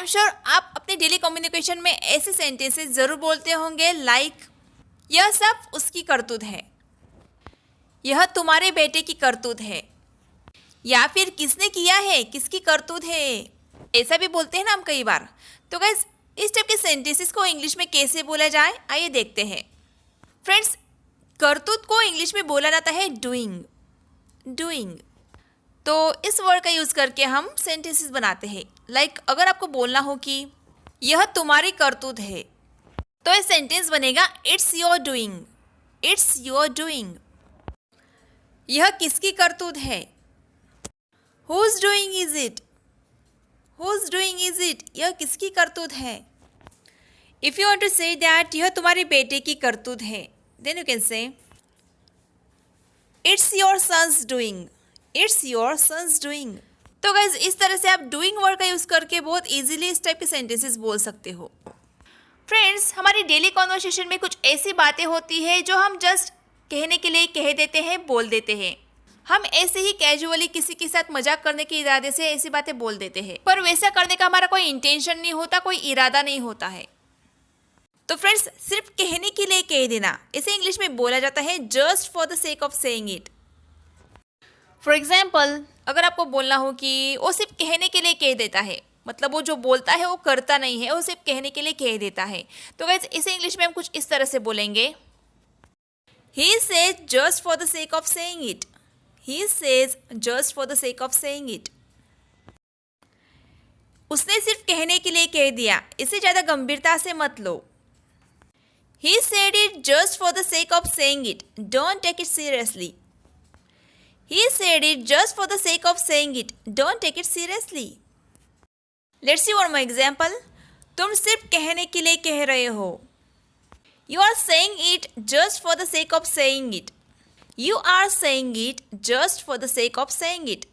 Am sure आप अपने daily communication में ऐसे सेंटेंसेस ज़रूर बोलते होंगे लाइक यह सब उसकी करतूत है, यह तुम्हारे बेटे की करतूत है, या फिर किसने किया है, किसकी करतूत है, ऐसा भी बोलते हैं ना हम कई बार। तो गाइस इस टाइप के सेंटेंसेस को इंग्लिश में कैसे बोला जाए, आइए देखते हैं। फ्रेंड्स, करतूत को इंग्लिश में बोला जाता है डूइंग, डूइंग। तो इस वर्ड का यूज़ करके हम सेंटेंसेस बनाते हैं। लाइक अगर आपको बोलना हो कि यह तुम्हारी करतूत है, तो ये सेंटेंस बनेगा it's your doing, it's your doing. यह किसकी करतूत है, whose doing is it, whose doing is it, यह किसकी करतूत है। If you want to say that यह तुम्हारे बेटे की करतूत है, then you can say it's your son's doing, it's your son's doing. तो गाइज इस तरह से आप डूइंग वर्ड का यूज़ करके बहुत इजीली इस टाइप के सेंटेंसेस बोल सकते हो। फ्रेंड्स, हमारी डेली कॉन्वर्सेशन में कुछ ऐसी बातें होती है जो हम जस्ट कहने के लिए कह देते हैं, बोल देते हैं। हम ऐसे ही कैजुअली किसी के साथ मजाक करने के इरादे से ऐसी बातें बोल देते हैं, पर वैसा करने का हमारा कोई इंटेंशन नहीं होता, कोई इरादा नहीं होता है। तो फ्रेंड्स, सिर्फ कहने के लिए कह देना, इसे इंग्लिश में बोला जाता है just for the sake of saying it. For example, अगर आपको बोलना हो कि वो सिर्फ कहने के लिए कह देता है, मतलब वो जो बोलता है वो करता नहीं है, वो सिर्फ कहने के लिए कह देता है, तो गाइस इसे इंग्लिश में हम कुछ इस तरह से बोलेंगे, he says just for the sake of saying it, he says just for the sake of saying it. उसने सिर्फ कहने के लिए कह दिया, इसे ज़्यादा गंभीरता से मत लो। He said it just for the sake of saying it. Don't take it seriously. He said it just for the sake of saying it. Don't take it seriously. Let's see one more example. तुम सिर्फ कहने के लिए कह रहे हो. You are saying it just for the sake of saying it. You are saying it just for the sake of saying it.